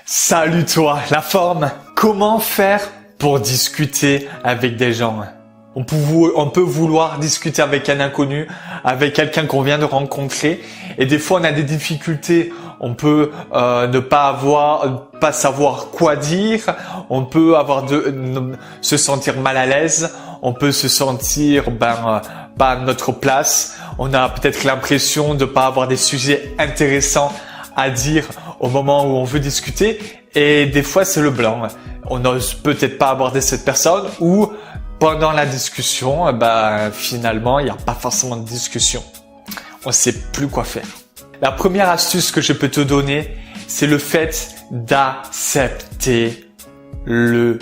Salut toi, la forme. Comment faire pour discuter avec des gens? On peut vouloir discuter avec un inconnu, avec quelqu'un qu'on vient de rencontrer, et des fois on a des difficultés. On peut ne pas savoir quoi dire. On peut se sentir mal à l'aise. On peut se sentir pas à notre place. On a peut-être l'impression de pas avoir des sujets intéressants à dire au moment où on veut discuter, et des fois c'est le blanc. On n'ose peut-être pas aborder cette personne, ou pendant la discussion, finalement il n'y a pas forcément de discussion. On ne sait plus quoi faire. La première astuce que je peux te donner, c'est le fait d'accepter le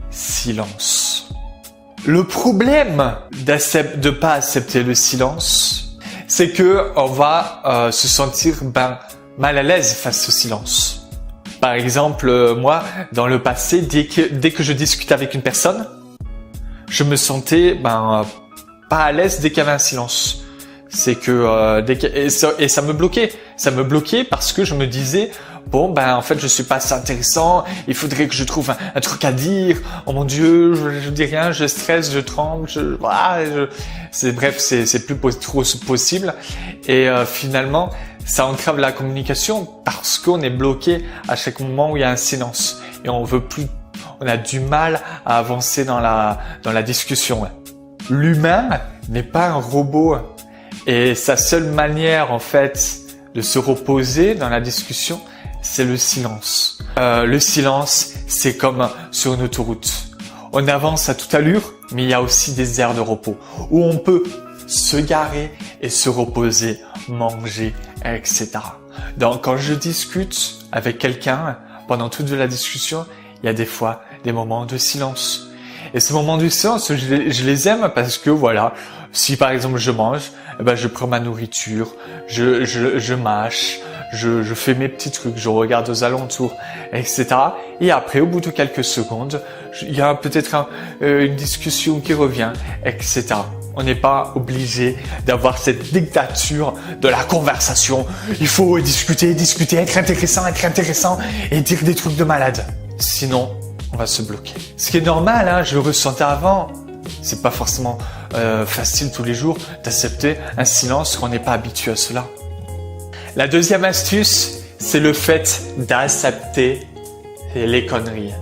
silence. Le problème de pas accepter le silence, c'est que on va se sentir mal à l'aise face au silence. Par exemple, moi, dans le passé, dès que je discutais avec une personne, je me sentais pas à l'aise dès qu'il y avait un silence. C'est que et ça me bloquait. Ça me bloquait parce que je me disais en fait je suis pas assez intéressant. Il faudrait que je trouve un truc à dire. Oh mon Dieu, je dis rien, je stresse, je tremble. C'est plus trop possible. Et finalement, ça entrave la communication parce qu'on est bloqué à chaque moment où il y a un silence et on a du mal à avancer dans la discussion. L'humain n'est pas un robot. Et sa seule manière, en fait, de se reposer dans la discussion, c'est le silence. Le silence, c'est comme sur une autoroute. On avance à toute allure, mais il y a aussi des aires de repos où on peut se garer et se reposer, manger, etc. Donc, quand je discute avec quelqu'un, pendant toute la discussion, il y a des fois des moments de silence. Et ces moments de silence, je les aime parce que si par exemple je mange, je prends ma nourriture, je mâche, je fais mes petits trucs, je regarde aux alentours, etc. Et après, au bout de quelques secondes, il y a peut-être une discussion qui revient, etc. On n'est pas obligé d'avoir cette dictature de la conversation. Il faut discuter, être intéressant et dire des trucs de malade. Sinon, on va se bloquer. Ce qui est normal, je le ressentais avant. C'est pas forcément facile tous les jours d'accepter un silence quand on n'est pas habitué à cela. La deuxième astuce, c'est le fait d'accepter les conneries.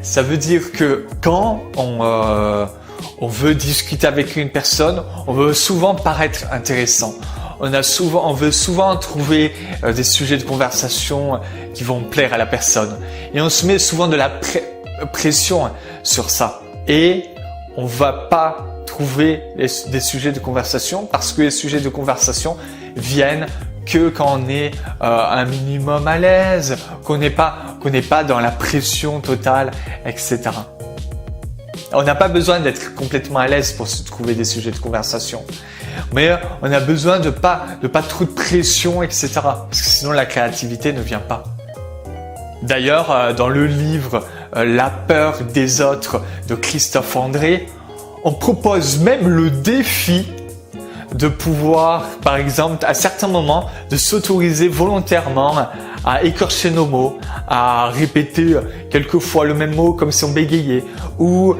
Ça veut dire que quand on veut discuter avec une personne, on veut souvent paraître intéressant. On veut souvent trouver des sujets de conversation qui vont plaire à la personne. Et on se met souvent de la pression sur ça. Et on va pas trouver des sujets de conversation parce que les sujets de conversation viennent que quand on est un minimum à l'aise, qu'on n'est pas dans la pression totale, etc. On n'a pas besoin d'être complètement à l'aise pour se trouver des sujets de conversation. Mais on a besoin de pas trop de pression, etc. Parce que sinon la créativité ne vient pas. D'ailleurs, dans le livre La peur des autres de Christophe André, on propose même le défi de pouvoir, par exemple, à certains moments, de s'autoriser volontairement à écorcher nos mots, à répéter quelques fois le même mot comme si on bégayait, ou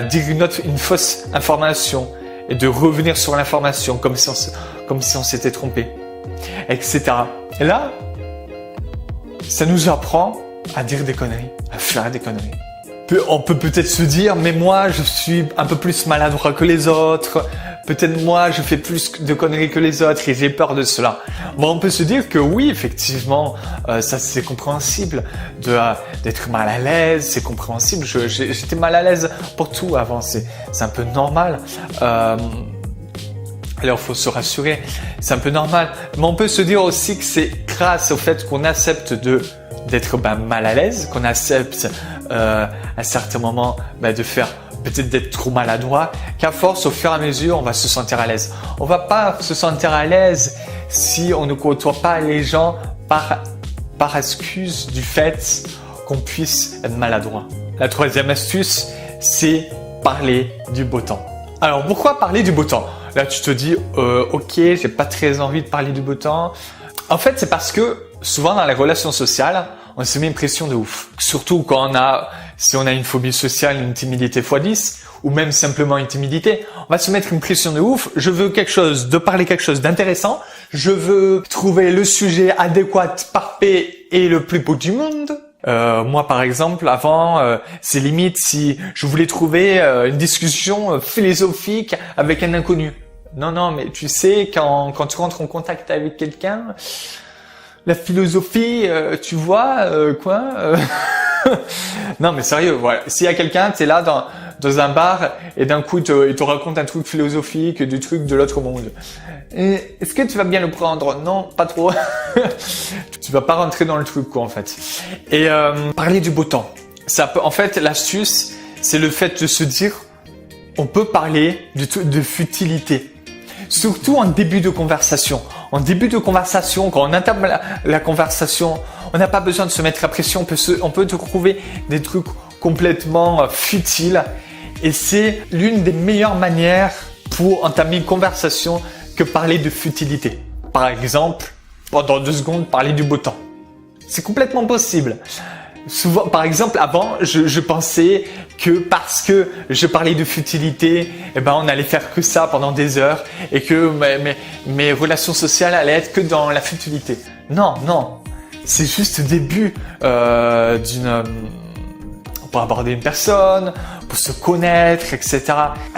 dire une fausse information et de revenir sur l'information comme si on s'était trompé, etc. Et là, ça nous apprend à dire des conneries, à faire des conneries. On peut peut-être se dire, mais moi, je suis un peu plus maladroit que les autres. Peut-être moi, je fais plus de conneries que les autres et j'ai peur de cela. Bon, on peut se dire que oui, effectivement, ça c'est compréhensible d'être mal à l'aise, c'est compréhensible. J'étais mal à l'aise pour tout avant, c'est un peu normal. Alors, faut se rassurer, c'est un peu normal. Mais on peut se dire aussi que c'est grâce au fait qu'on accepte d'être mal à l'aise, qu'on accepte à certains moments de faire peut-être d'être trop maladroit, qu'à force, au fur et à mesure, on va se sentir à l'aise. On va pas se sentir à l'aise si on ne côtoie pas les gens par excuse du fait qu'on puisse être maladroit. La troisième astuce, c'est parler du beau temps. Alors, pourquoi parler du beau temps? Là, tu te dis, ok, j'ai pas très envie de parler du beau temps. En fait, c'est parce que souvent dans les relations sociales, on se met une pression de ouf. Surtout si on a une phobie sociale, une timidité x10, ou même simplement une timidité, on va se mettre une pression de ouf. Je veux parler quelque chose d'intéressant. Je veux trouver le sujet adéquat, parfait et le plus beau du monde. Moi, par exemple, avant, c'est limite si je voulais trouver une discussion philosophique avec un inconnu. Non, mais tu sais, quand tu rentres en contact avec quelqu'un, la philosophie, tu vois, Non, mais sérieux, voilà. S'il y a quelqu'un, t'es là dans un bar et d'un coup, il te raconte un truc philosophique, du truc de l'autre monde. Est-ce que tu vas bien le prendre? Non, pas trop. Tu vas pas rentrer dans le truc, quoi, en fait. Et parler du beau temps. En fait, l'astuce, c'est le fait de se dire, on peut parler de futilité. Surtout en début de conversation. En début de conversation, quand on entame la conversation, on n'a pas besoin de se mettre la pression. On peut trouver des trucs complètement futiles. Et c'est l'une des meilleures manières pour entamer une conversation que parler de futilité. Par exemple, pendant 2 secondes, parler du beau temps. C'est complètement possible. Souvent, par exemple, avant, je pensais que parce que je parlais de futilité, on allait faire que ça pendant des heures et que mes relations sociales allaient être que dans la futilité. Non. C'est juste le début pour aborder une personne, pour se connaître, etc.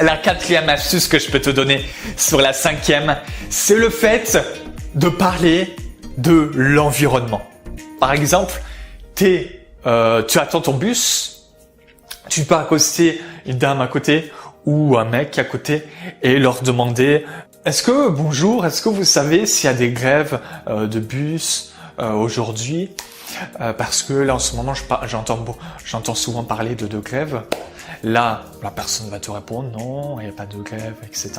La 4e astuce que je peux te donner sur la 5e, c'est le fait de parler de l'environnement. Par exemple, tu attends ton bus, tu peux accoster une dame à côté ou un mec à côté et leur demander bonjour, est-ce que vous savez s'il y a des grèves de bus aujourd'hui? Parce que là en ce moment j'entends souvent parler de grève. Là, la personne va te répondre non, il n'y a pas de grève, etc.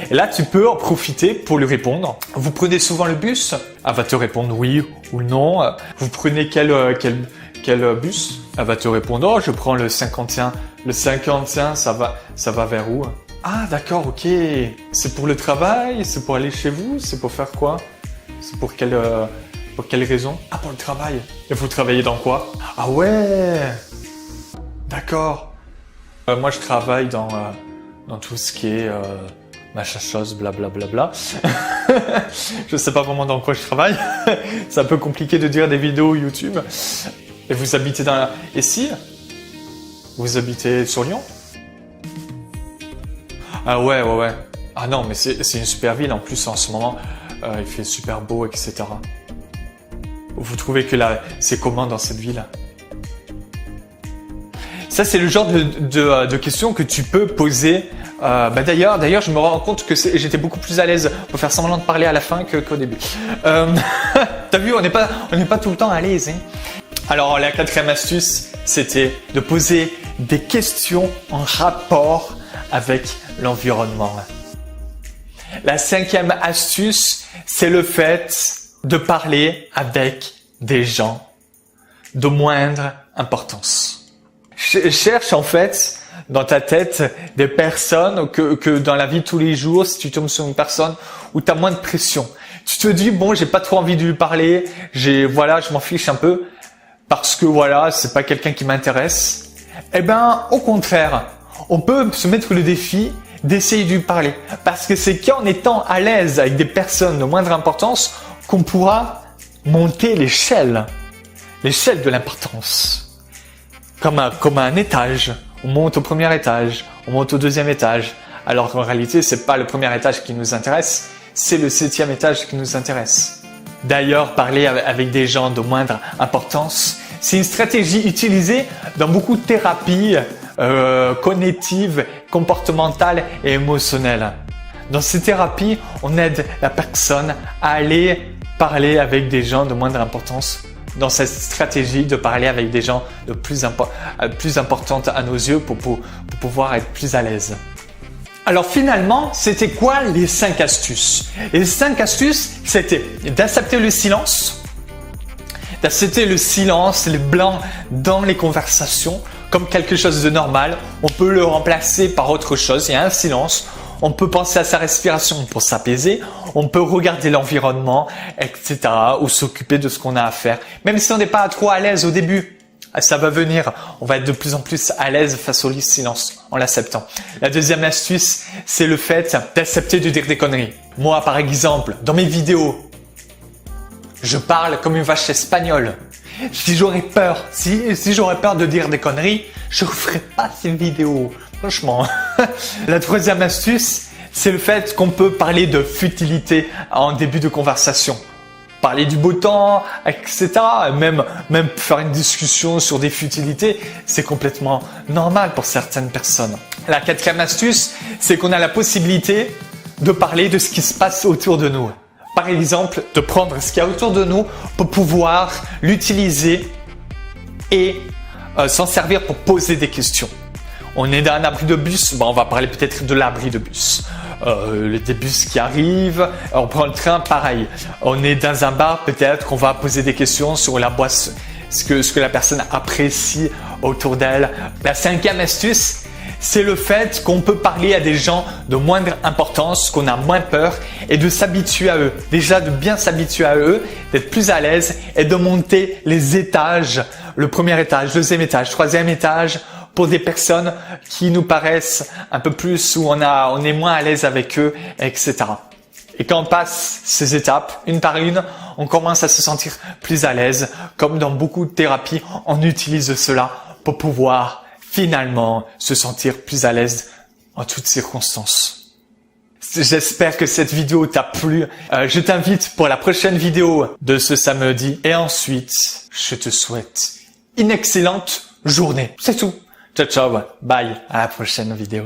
Et là, tu peux en profiter pour lui répondre. Vous prenez souvent le bus? Elle va te répondre oui ou non. Vous prenez quel bus? Elle va te répondre oh, je prends le 51. Le 51, ça va vers où? Ah d'accord, ok. C'est pour le travail? C'est pour aller chez vous? C'est pour faire quoi? C'est pour quelle raison? Ah, pour le travail. Et vous travaillez dans quoi? Ah ouais. D'accord. Moi, je travaille dans tout ce qui est machin chose, blablabla. Je sais pas vraiment dans quoi je travaille. C'est un peu compliqué de dire des vidéos YouTube. Et vous habitez ici? Vous habitez sur Lyon? Ah ouais. Ah non, mais c'est une super ville. En plus, en ce moment, il fait super beau, etc. Vous trouvez que c'est comment dans cette ville? Ça, c'est le genre de questions que tu peux poser. D'ailleurs, je me rends compte que j'étais beaucoup plus à l'aise pour faire semblant de parler à la fin qu'au début. T'as vu, on n'est pas tout le temps à l'aise. Hein. Alors, la 4e astuce, c'était de poser des questions en rapport avec l'environnement. La 5e astuce, c'est le fait de parler avec des gens de moindre importance. Cherche en fait dans ta tête des personnes que dans la vie de tous les jours, si tu tombes sur une personne où tu as moins de pression, tu te dis bon, j'ai pas trop envie de lui parler, je m'en fiche un peu parce que c'est pas quelqu'un qui m'intéresse. Au contraire, on peut se mettre le défi d'essayer de lui parler parce que c'est qu'en étant à l'aise avec des personnes de moindre importance qu'on pourra monter l'échelle de l'importance. Comme un étage. On monte au premier étage, on monte au 2e étage. Alors qu'en réalité, c'est pas le premier étage qui nous intéresse, c'est le 7e étage qui nous intéresse. D'ailleurs, parler avec des gens de moindre importance, c'est une stratégie utilisée dans beaucoup de thérapies cognitives, comportementales et émotionnelles. Dans ces thérapies, on aide la personne à aller parler avec des gens de moindre importance. Dans cette stratégie de parler avec des gens de plus importantes à nos yeux pour pouvoir être plus à l'aise. Alors finalement, c'était quoi les 5 astuces? Les 5 astuces, c'était d'accepter le silence, les blancs dans les conversations comme quelque chose de normal. On peut le remplacer par autre chose. Il y a un silence. On peut penser à sa respiration pour s'apaiser. On peut regarder l'environnement, etc. ou s'occuper de ce qu'on a à faire. Même si on n'est pas trop à l'aise au début, ça va venir. On va être de plus en plus à l'aise face au silence en l'acceptant. La deuxième astuce, c'est le fait d'accepter de dire des conneries. Moi, par exemple, dans mes vidéos, je parle comme une vache espagnole. Si j'aurais peur de dire des conneries, je ne ferais pas ces vidéos. Franchement. La troisième astuce, c'est le fait qu'on peut parler de futilité en début de conversation. Parler du beau temps, etc. Même faire une discussion sur des futilités, c'est complètement normal pour certaines personnes. La quatrième astuce, c'est qu'on a la possibilité de parler de ce qui se passe autour de nous. Par exemple, de prendre ce qu'il y a autour de nous pour pouvoir l'utiliser et s'en servir pour poser des questions. On est dans un abri de bus, on va parler peut-être de l'abri de bus. Des bus qui arrivent, on prend le train, pareil. On est dans un bar, peut-être qu'on va poser des questions sur la boisson, ce que la personne apprécie autour d'elle. La cinquième astuce, c'est le fait qu'on peut parler à des gens de moindre importance, qu'on a moins peur et de s'habituer à eux. Déjà de bien s'habituer à eux, d'être plus à l'aise et de monter les étages. Le premier étage, deuxième étage, troisième étage pour des personnes qui nous paraissent un peu plus où on est moins à l'aise avec eux, etc. Et quand on passe ces étapes, une par une, on commence à se sentir plus à l'aise. Comme dans beaucoup de thérapies, on utilise cela pour pouvoir finalement se sentir plus à l'aise en toutes circonstances. J'espère que cette vidéo t'a plu. Je t'invite pour la prochaine vidéo de ce samedi. Et ensuite, je te souhaite une excellente journée. C'est tout. Ciao, ciao. Bye. À la prochaine vidéo.